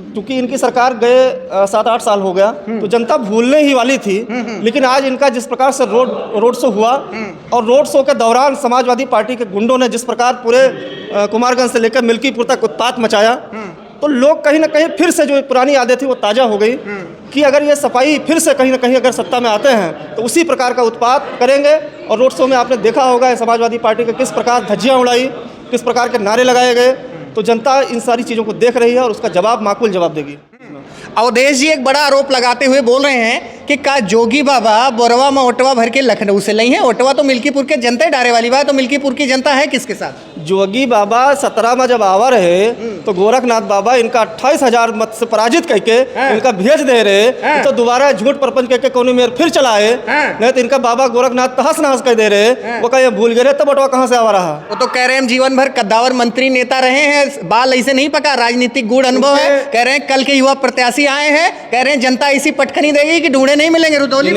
क्योंकि इनकी सरकार गए 7-8 साल हो गया, तो जनता भूलने ही वाली थी। लेकिन आज इनका जिस प्रकार से रोड शो हुआ, और रोड शो के दौरान समाजवादी पार्टी के गुंडों ने जिस प्रकार पूरे कुमारगंज से लेकर मिल्कीपुर तक उत्पात मचाया, तो लोग कहीं ना कहीं फिर से जो पुरानी आदत थी वो ताज़ा हो गई कि अगर ये सपाई फिर से कहीं ना कहीं अगर सत्ता में आते हैं तो उसी प्रकार का उत्पात करेंगे। और रोड शो में आपने देखा होगा समाजवादी पार्टी के किस प्रकार धज्जियाँ उड़ाई, किस प्रकार के नारे लगाए गए। तो जनता इन सारी चीज़ों को देख रही है और उसका जवाब माकूल जवाब देगी। अवधेश जी एक बड़ा आरोप लगाते हुए बोल रहे हैं कि का जोगी बाबा बोरवा में ओटवा भर के लखनऊ से नहीं है, ओटवा तो मिल्कीपुर के जनता ही डारे वाली बात, तो मिल्कीपुर की जनता है किसके साथ? जोगी बाबा 17 में जब आवा रहे तो गोरखनाथ बाबा इनका 28,000 मत से पराजित करके इनका भेज दे रहे, तो दोबारा झूठ प्रपंच करके कौन मेयर फिर चलाए, नहीं तो इनका बाबा गोरखनाथ तहस नहस कर दे रहे। वो कहीं भूल गए तब बटवा कहाँ से आवा रहा। वो तो कह रहे हैं हम जीवन भर कद्दावर मंत्री नेता रहे हैं, बाल ऐसे नहीं पका, राजनीतिक गुड़ अनुभव है। कह रहे हैं कल के युवा प्रत्याशी आए हैं, कह रहे हैं जनता ऐसी पटखनी देगी कि ढूंढे नहीं मिलेंगे। रुदौली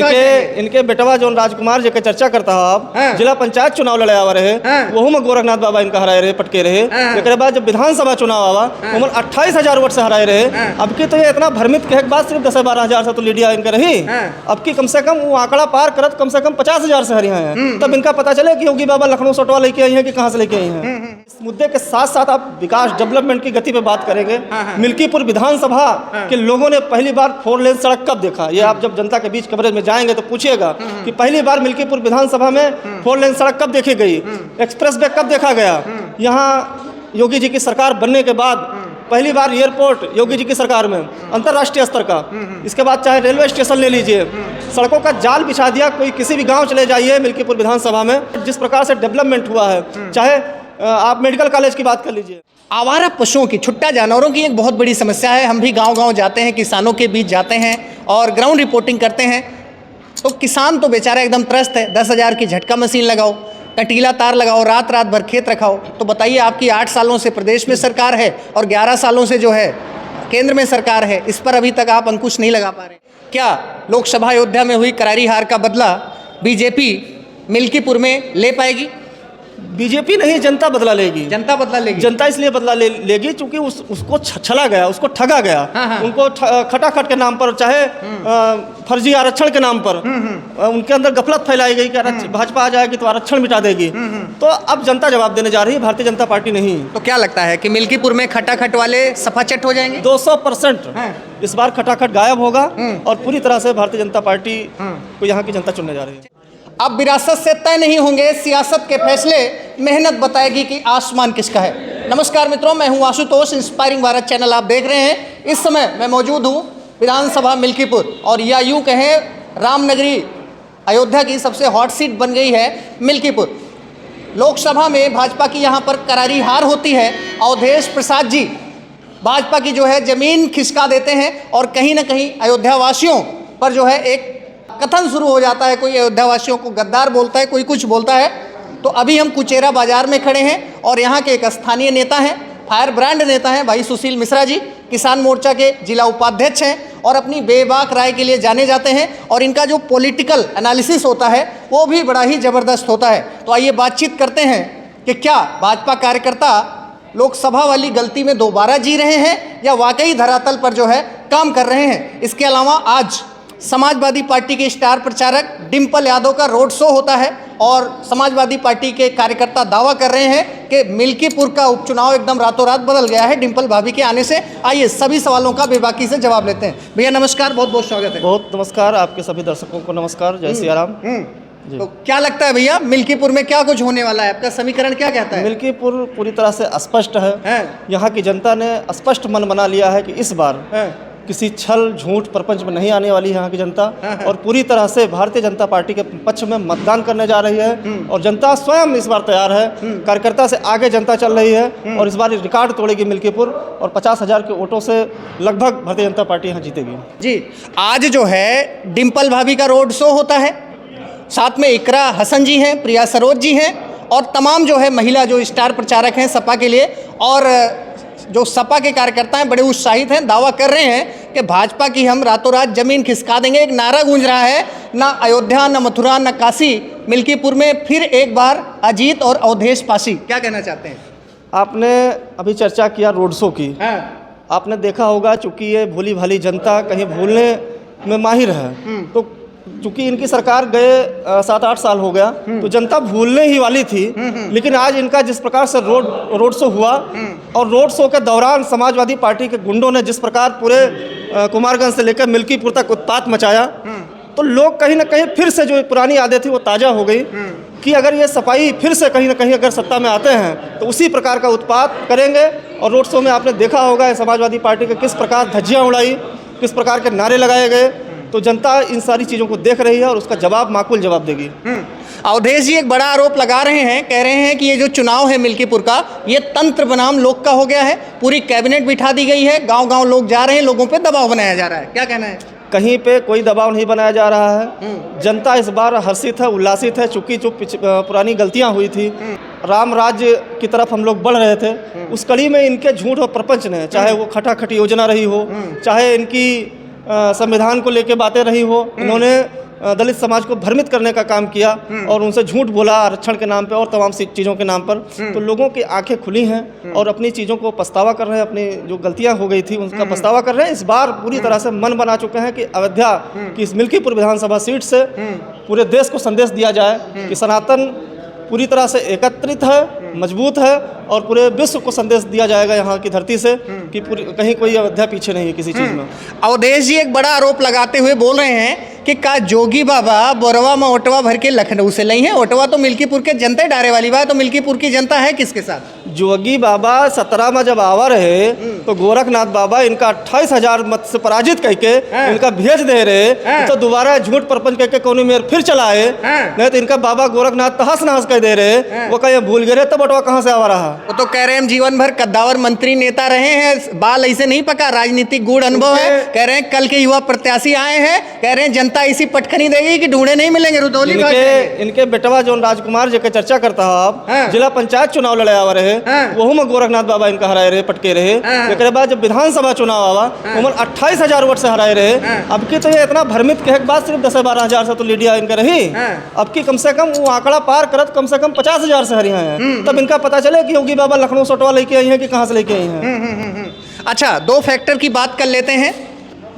इनके बेटवा जो राजकुमार जी के चर्चा करता है आप, जिला पंचायत चुनाव लड़े आवा रहे, वो में गोरखनाथ बाबा इनका हराए रहे, पटके रहे। एक बाद जब विधानसभा चुनाव आवा उमर 28,000 वोट से हराए रहे। अब की तो ये इतना भ्रमित कहे के बाद सिर्फ 10-12 हजार से तो लीडिया इनका रही। अब की कम से कम वो आंकड़ा पार करत कम से कम 50,000 से हरी हैं, तब इनका पता चले कि योगी बाबा लखनऊ से ओटवा लेके आई है कि कहाँ से लेके आई हैं। इस मुद्दे के साथ साथ आप विकास डेवलपमेंट की गति पे बात करेंगे। मिल्कीपुर विधानसभा के लोगों ने पहली बार 4 लेन सड़क कब देखा? ये आप जब जनता के बीच कवरेज में जाएंगे तो पूछिएगा कि पहली बार मिल्कीपुर विधानसभा में 4 लेन सड़क कब देखी गई, एक्सप्रेस वे कब देखा गया। यहाँ योगी जी की सरकार बनने के बाद पहली बार एयरपोर्ट योगी जी की सरकार में अंतर्राष्ट्रीय स्तर का, इसके बाद चाहे रेलवे स्टेशन ले लीजिए, सड़कों का जाल बिछा दिया। कोई किसी भी गांव चले जाइए मिल्कीपुर विधानसभा में जिस प्रकार से डेवलपमेंट हुआ है, चाहे आप मेडिकल कॉलेज की बात कर लीजिए। आवारा पशुओं की, छुट्टा जानवरों की एक बहुत बड़ी समस्या है। हम भी गांव-गांव जाते हैं, किसानों के बीच जाते हैं और ग्राउंड रिपोर्टिंग करते हैं, तो किसान तो बेचारा एकदम त्रस्त है। 10,000 की झटका मशीन लगाओ, कटीला तार लगाओ, रात रात भर खेत रखाओ। तो बताइए, आपकी 8 सालों से प्रदेश में सरकार है और 11 सालों से जो है केंद्र में सरकार है, इस पर अभी तक आप अंकुश नहीं लगा पा रहे। क्या लोकसभा अयोध्या में हुई करारी हार का बदला बीजेपी मिल्कीपुर में ले पाएगी? बीजेपी नहीं, जनता बदला लेगी। जनता बदला लेगी। जनता इसलिए बदला लेगी क्योंकि उसको छला गया, उसको ठगा गया। उनको खटाखट के नाम पर, चाहे फर्जी आरक्षण के नाम पर उनके अंदर गफलत फैलाई गई कि भाजपा आ जाएगी तो आरक्षण मिटा देगी। तो अब जनता जवाब देने जा रही है, भारतीय जनता पार्टी नहीं। तो क्या लगता है कि मिल्कीपुर में खटाखट वाले सफाचट हो जाएंगे? 200% इस बार खटाखट गायब होगा और पूरी तरह से भारतीय जनता पार्टी को यहाँ की जनता चुनने जा रही है। अब विरासत से तय नहीं होंगे, सियासत के फैसले मेहनत बताएगी कि आसमान किसका है। नमस्कार मित्रों, मैं हूं आशुतोष, इंस्पायरिंग भारत चैनल आप देख रहे हैं। इस समय मैं मौजूद हूं विधानसभा मिल्कीपुर, और या यूं कहें रामनगरी अयोध्या की सबसे हॉट सीट बन गई है मिल्कीपुर। लोकसभा में भाजपा की यहां पर करारी हार होती है। अवधेश प्रसाद जी भाजपा की जो है जमीन खिसका देते हैं और कहीं ना कहीं अयोध्या वासियों पर जो है एक कथन शुरू हो जाता है। कोई अयोध्या वासियों को गद्दार बोलता है, कोई कुछ बोलता है। तो अभी हम कुचेरा बाजार में खड़े हैं और यहाँ के एक स्थानीय नेता हैं, फायर ब्रांड नेता हैं भाई सुशील मिश्रा जी, किसान मोर्चा के जिला उपाध्यक्ष हैं और अपनी बेबाक राय के लिए जाने जाते हैं। और इनका जो पॉलिटिकल एनालिसिस होता है वो भी बड़ा ही ज़बरदस्त होता है। तो आइए बातचीत करते हैं कि क्या भाजपा कार्यकर्ता लोकसभा वाली गलती में दोबारा जी रहे हैं या वाकई धरातल पर जो है काम कर रहे हैं। इसके अलावा आज समाजवादी पार्टी के स्टार प्रचारक डिम्पल यादव का रोड शो होता है और समाजवादी पार्टी के कार्यकर्ता दावा कर रहे हैं कि मिल्कीपुर का उपचुनाव एकदम रातों रात बदल गया है डिम्पल भाभी के आने से। आइए सभी सवालों का बेबाकी से जवाब लेते हैं। भैया नमस्कार, बहुत बहुत स्वागत है। बहुत नमस्कार, आपके सभी दर्शकों को नमस्कार, जय सिया राम। तो क्या लगता है भैया, मिल्कीपुर में क्या कुछ होने वाला है? आपका समीकरण क्या कहता है? मिल्कीपुर पूरी तरह से स्पष्ट है। यहाँ की जनता ने स्पष्ट मन बना लिया है कि इस बार किसी छल झूठ प्रपंच में नहीं आने वाली है यहाँ की जनता, और पूरी तरह से भारतीय जनता पार्टी के पक्ष में मतदान करने जा रही है। और जनता स्वयं इस बार तैयार है, कार्यकर्ता से आगे जनता चल रही है और इस बार रिकॉर्ड तोड़ेगी मिल्कीपुर और 50,000 के वोटों से लगभग भारतीय जनता पार्टी यहाँ जीतेगी। जी, आज जो है डिम्पल भाभी का रोड शो होता है, साथ में इकरा हसन जी हैं, प्रिया सरोज जी हैं और तमाम जो है महिला जो स्टार प्रचारक हैं सपा के लिए। और जो सपा के कार्यकर्ता हैं बड़े उत्साहित हैं, दावा कर रहे हैं कि भाजपा की हम रातों रात जमीन खिसका देंगे। एक नारा गूंज रहा है, ना अयोध्या, ना मथुरा, ना काशी, मिल्कीपुर में फिर एक बार अजीत और अवधेश पासी। क्या कहना चाहते हैं? आपने अभी चर्चा किया रोड शो की। आपने देखा होगा, चूंकि ये भोली भाली जनता कहीं भूलने में माहिर है, तो चूंकि इनकी सरकार गए 7-8 साल हो गया, तो जनता भूलने ही वाली थी। लेकिन आज इनका जिस प्रकार से रोड शो हुआ, और रोड शो के दौरान समाजवादी पार्टी के गुंडों ने जिस प्रकार पूरे कुमारगंज से लेकर मिल्कीपुर तक उत्पात मचाया, तो लोग कहीं ना कहीं फिर से जो पुरानी यादें थी वो ताज़ा हो गई कि अगर ये सपाई फिर से कहीं ना कहीं अगर सत्ता में आते हैं तो उसी प्रकार का उत्पात करेंगे। और रोड शो में आपने देखा होगा समाजवादी पार्टी के किस प्रकार धज्जियाँ उड़ाई, किस प्रकार के नारे लगाए गए। तो जनता इन सारी चीज़ों को देख रही है और उसका जवाब माकूल जवाब देगी। अवधेश जी एक बड़ा आरोप लगा रहे हैं, कह रहे हैं कि ये जो चुनाव है मिल्कीपुर का, ये तंत्र बनाम लोक का हो गया है। पूरी कैबिनेट बिठा दी गई है, गांव-गांव लोग जा रहे हैं, लोगों पे दबाव बनाया जा रहा है। क्या कहना है? कहीं पे कोई दबाव नहीं बनाया जा रहा है। जनता इस बार हर्षित है, उल्लासित है, चूँकि जो पुरानी गलतियां हुई थी, राम राज्य की तरफ हम लोग बढ़ रहे थे, उस कड़ी में इनके झूठ और प्रपंच ने, चाहे वो खटाखटी योजना रही हो, चाहे इनकी संविधान को लेके बातें रही हो, इन्होंने दलित समाज को भ्रमित करने का काम किया और उनसे झूठ बोला आरक्षण के नाम पे और तमाम चीज़ों के नाम पर। तो लोगों की आंखें खुली हैं और अपनी चीज़ों को पछतावा कर रहे हैं, अपनी जो गलतियां हो गई थी उनका पछतावा कर रहे हैं। इस बार पूरी तरह से मन बना चुके हैं कि अयोध्या की इस मिल्कीपुर विधानसभा सीट से पूरे देश को संदेश दिया जाए कि सनातन पूरी तरह से एकत्रित है, मजबूत है, और पूरे विश्व को संदेश दिया जाएगा यहाँ की धरती से कि कहीं कोई अयोध्या पीछे नहीं है किसी चीज़ में। अवधेश जी एक बड़ा आरोप लगाते हुए बोल रहे हैं कि का जोगी बाबा बोरवा में ओटवा भर के लखनऊ से नहीं है। ओटवा तो मिल्कीपुर के जनता डारे वाली बात, तो मिल्कीपुर की जनता है किसके साथ? जोगी बाबा 17 में जब आवा रहे तो गोरखनाथ बाबा इनका 28,000 मत से पराजित करके इनका भेज दे रहे, तो दोबारा झूठ प्रपंच करके कौन मेयर फिर चलाए, नहीं तो इनका बाबा गोरखनाथ तहस नहस कर दे रहे। वो कहीं भूल गए तब बटवा कहाँ से आवा रहा। वो तो कह रहे हैं हम जीवन भर कद्दावर मंत्री नेता रहे हैं, बाल ऐसे नहीं पका, राजनीतिक गुड़ अनुभव है। कह रहे हैं कल के युवा प्रत्याशी आए हैं, कह रहे हैं जनता ऐसी पटखनी देगी कि ढूंढे नहीं मिलेंगे। रुदौली इनके बेटवा जो राजकुमार जी के चर्चा करता है आप, जिला पंचायत चुनाव लड़े आवा रहे, वहू में गोरखनाथ बाबा इनका हराए रहे, पटके रहे। एक बाद जब विधानसभा चुनाव आवा, उमन 28,000 वोट से हराए रहे। अब की तो ये इतना भ्रमित कहे के बाद सिर्फ 10-12,000 से तो लीडिया इनका रही। अब की कम से कम वो आंकड़ा पार करत कम से कम 50,000 से हरी हैं, तब इनका पता चले कि योगी बाबा लखनऊ सोटवा लेके आई हैं कि कहाँ से लेके आई हैं। अच्छा, 2 फैक्टर की बात कर लेते हैं।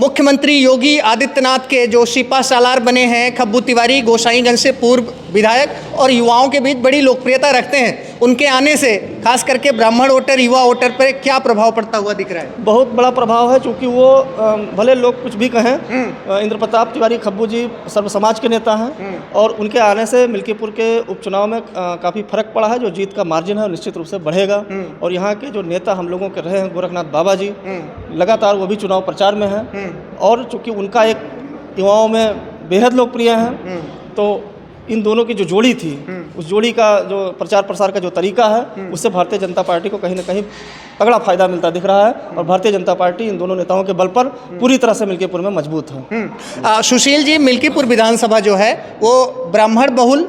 मुख्यमंत्री योगी आदित्यनाथ के जो सिपा सालार बने हैं, खब्बू तिवारी गोसाईगंज से पूर्व विधायक और युवाओं के बीच बड़ी लोकप्रियता रखते हैं, उनके आने से खास करके ब्राह्मण वोटर, युवा वोटर पर क्या प्रभाव पड़ता हुआ दिख रहा है? बहुत बड़ा प्रभाव है, क्योंकि वो भले लोग कुछ भी कहें, इंद्र प्रताप तिवारी खब्बू जी सर्व समाज के नेता हैं और उनके आने से मिल्कीपुर के उपचुनाव में काफ़ी फर्क पड़ा है। जो जीत का मार्जिन है निश्चित रूप से बढ़ेगा। और यहाँ के जो नेता हम लोगों के रहे हैं गोरखनाथ बाबा जी, लगातार वो भी चुनाव प्रचार में हैं और चूँकि उनका एक युवाओं में बेहद लोकप्रिय है, तो इन दोनों की जो जोड़ी थी, उस जोड़ी का जो प्रचार प्रसार का जो तरीका है, उससे भारतीय जनता पार्टी को कहीं ना कहीं तगड़ा फायदा मिलता दिख रहा है। और भारतीय जनता पार्टी इन दोनों नेताओं के बल पर पूरी तरह से मिल्कीपुर में मजबूत है। सुशील जी, मिल्कीपुर विधानसभा जो है वो ब्राह्मण बहुल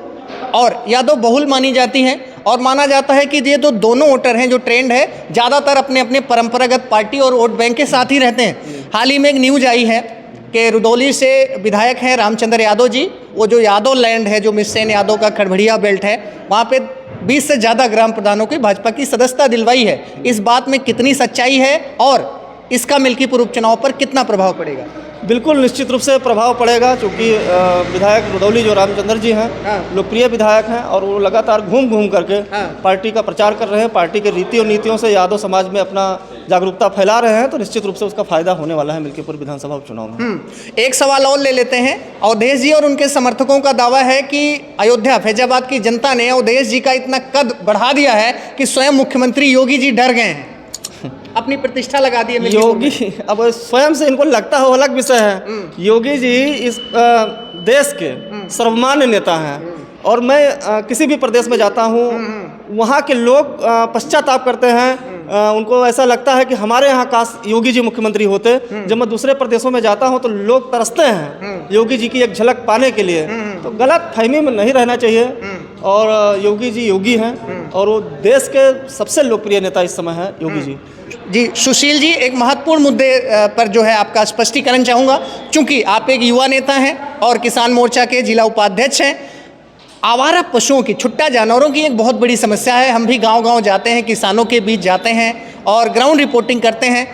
और यादव बहुल मानी जाती है और माना जाता है कि ये तो दोनों वोटर हैं, जो ट्रेंड है ज़्यादातर अपने अपने परंपरागत पार्टी और वोट बैंक के साथ ही रहते हैं। हाल ही में एक न्यूज आई है कि रुदौली से विधायक हैं रामचंद्र यादव जी, वो जो यादव लैंड है, जो मिस्सेन यादव का खड़भड़िया बेल्ट है, वहाँ पे 20 से ज़्यादा ग्राम प्रधानों की भाजपा की सदस्यता दिलवाई है। इस बात में कितनी सच्चाई है और इसका मिल्कीपुर उपचुनाव पर कितना प्रभाव पड़ेगा? बिल्कुल निश्चित रूप से प्रभाव पड़ेगा, क्योंकि विधायक रुदौली जो रामचंद्र जी हैं लोकप्रिय विधायक हैं और वो लगातार घूम घूम करके पार्टी का प्रचार कर रहे हैं, पार्टी के रीति और नीतियों से यादव समाज में अपना जागरूकता फैला रहे हैं। तो निश्चित रूप से उसका फायदा होने वाला है मिल्कीपुर विधानसभा उपचुनाव में। एक सवाल और ले लेते हैं। अवधेश जी और उनके समर्थकों का दावा है कि अयोध्या फैजाबाद की जनता ने अवधेश जी का इतना कद बढ़ा दिया है कि स्वयं मुख्यमंत्री योगी जी डर गए हैं, अपनी प्रतिष्ठा लगा दी है योगी। अब स्वयं से इनको लगता हो अलग विषय है। योगी जी इस देश के सर्वमान्य नेता हैं और मैं किसी भी प्रदेश में जाता हूँ, वहाँ के लोग पश्चाताप करते हैं। उनको ऐसा लगता है कि हमारे यहाँ काश योगी जी मुख्यमंत्री होते। जब मैं दूसरे प्रदेशों में जाता हूँ तो लोग तरसते हैं योगी जी की एक झलक पाने के लिए। तो गलत फहमी में नहीं रहना चाहिए। और योगी जी योगी हैं और वो देश के सबसे लोकप्रिय नेता इस समय हैं योगी जी। जी सुशील जी, एक महत्वपूर्ण मुद्दे पर जो है आपका स्पष्टीकरण चाहूँगा, चूँकि आप एक युवा नेता हैं और किसान मोर्चा के जिला उपाध्यक्ष हैं। आवारा पशुओं की, छुट्टा जानवरों की एक बहुत बड़ी समस्या है। हम भी गांव-गांव जाते हैं, किसानों के बीच जाते हैं और ग्राउंड रिपोर्टिंग करते हैं।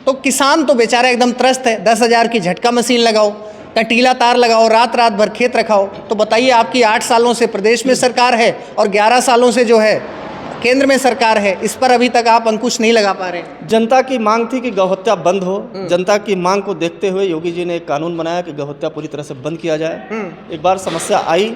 तो किसान तो बेचारा एकदम त्रस्त है, 10,000 की झटका मशीन लगाओ, कंटीला तार लगाओ, रात रात भर खेत रखाओ। तो बताइए, आपकी 8 सालों से प्रदेश में सरकार है और 11 सालों से जो है केंद्र में सरकार है, इस पर अभी तक आप अंकुश नहीं लगा पा रहे। जनता की मांग थी कि गौहत्या बंद हो। जनता की मांग को देखते हुए योगी जी ने एक कानून बनाया कि गौहत्या पूरी तरह से बंद किया जाए। एक बार समस्या आई,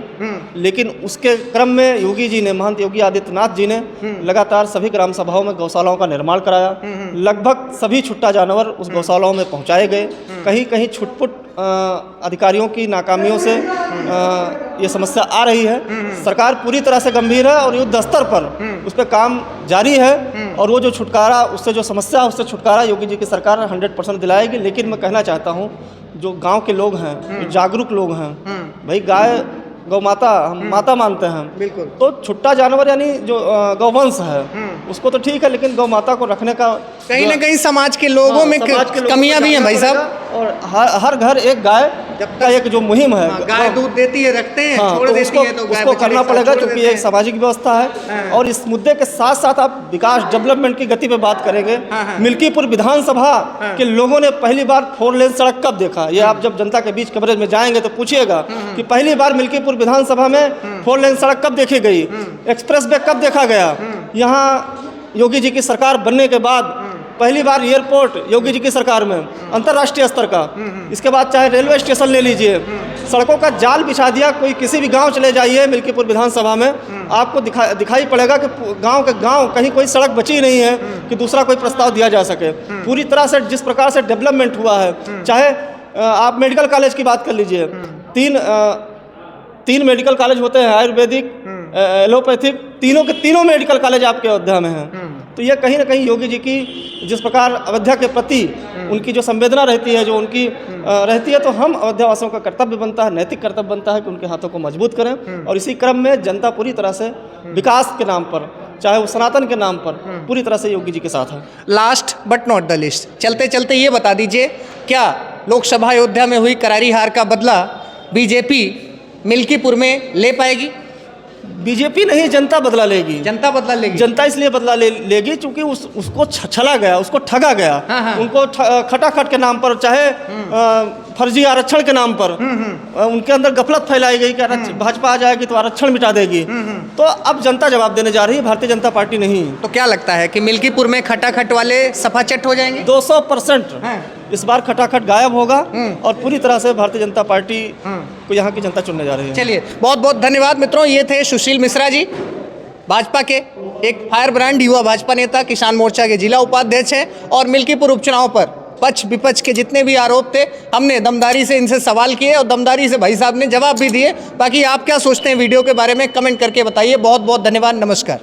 लेकिन उसके क्रम में योगी जी ने, महंत योगी आदित्यनाथ जी ने लगातार सभी ग्राम सभाओं में गौशालाओं का निर्माण कराया। लगभग सभी छुट्टा जानवर उस गौशालाओं में पहुंचाए गए। कहीं कहीं छुटपुट अधिकारियों की नाकामियों से ये समस्या आ रही है। सरकार पूरी तरह से गंभीर है और युद्ध स्तर पर उस पर काम जारी है, और वो जो छुटकारा, उससे जो समस्या है उससे छुटकारा योगी जी की सरकार 100% दिलाएगी। लेकिन मैं कहना चाहता हूँ, जो गांव के लोग हैं, जो जागरूक लोग हैं, भाई गाय गौ माता हम माता मानते हैं, बिल्कुल। तो छुट्टा जानवर यानी जो गौवंश है उसको तो ठीक है, लेकिन गौ माता को रखने का कहीं ना कहीं समाज के लोगों में कमियां भी हैं भाई साहब। और हर घर एक गाय का एक जो मुहिम है, गाय दूध देती है, रखते हैं, छोड़ तो देती है, तो गाय उसको बछड़े करना सब पड़ेगा, छोड़ क्योंकि देते एक सामाजिक व्यवस्था है। और इस मुद्दे के साथ साथ आप विकास डेवलपमेंट की गति पे बात करेंगे। मिल्कीपुर विधानसभा के लोगों ने पहली बार 4 लेन सड़क कब देखा? ये आप जब जनता के बीच कवरेज में जाएंगे तो पूछिएगा कि पहली बार मिल्कीपुर विधानसभा में 4 लेन सड़क कब देखी गई, एक्सप्रेस वे कब देखा गया। यहाँ योगी जी की सरकार बनने के बाद पहली बार एयरपोर्ट योगी जी की सरकार में, अंतर्राष्ट्रीय स्तर का। इसके बाद चाहे रेलवे स्टेशन ले लीजिए, सड़कों का जाल बिछा दिया। कोई किसी भी गांव चले जाइए मिल्कीपुर विधानसभा में, आपको दिखाई पड़ेगा कि गांव कहीं कोई सड़क बची नहीं है कि दूसरा कोई प्रस्ताव दिया जा सके। पूरी तरह से जिस प्रकार से डेवलपमेंट हुआ है, चाहे आप मेडिकल कॉलेज की बात कर लीजिए, तीन मेडिकल कॉलेज होते हैं, आयुर्वेदिक, एलोपैथिक, तीनों के तीनों मेडिकल कॉलेज आपके अयोध्या में हैं। तो ये कहीं ना कहीं योगी जी की जिस प्रकार अयोध्या के प्रति उनकी जो संवेदना रहती है, जो उनकी रहती है, तो हम अयोध्यावासियों का कर्तव्य बनता है, नैतिक कर्तव्य बनता है कि उनके हाथों को मजबूत करें। और इसी क्रम में जनता पूरी तरह से विकास के नाम पर, चाहे वो सनातन के नाम पर, पूरी तरह से योगी जी के साथ है। Last but not the list, चलते चलते ये बता दीजिए, क्या लोकसभा अयोध्या में हुई करारी हार का बदला बीजेपी मिल्कीपुर में ले पाएगी? बीजेपी नहीं, जनता बदला लेगी। जनता बदला लेगी। जनता इसलिए बदला लेगी क्योंकि उसको छला गया, उसको ठगा गया। उनको खटाखट के नाम पर, चाहे फर्जी आरक्षण के नाम पर उनके अंदर गफलत फैलाई गई कि भाजपा आ जाएगी तो आरक्षण मिटा देगी। तो अब जनता जवाब देने जा रही है, भारतीय जनता पार्टी नहीं। तो क्या लगता है कि मिल्कीपुर में खटाखट वाले सफाचट हो जाएंगे? 200% इस बार खटाखट गायब होगा और पूरी तरह से भारतीय जनता पार्टी को यहाँ की जनता चुनने जा रही है। चलिए, बहुत बहुत धन्यवाद मित्रों। ये थे सुशील मिश्रा जी, भाजपा के एक फायर ब्रांड युवा भाजपा नेता, किसान मोर्चा के जिला उपाध्यक्ष हैं, और मिल्कीपुर उपचुनाव पर पक्ष विपक्ष के जितने भी आरोप थे, हमने दमदारी से इनसे सवाल किए और दमदारी से भाई साहब ने जवाब भी दिए। बाकी आप क्या सोचते हैं वीडियो के बारे में कमेंट करके बताइए। बहुत बहुत धन्यवाद, नमस्कार।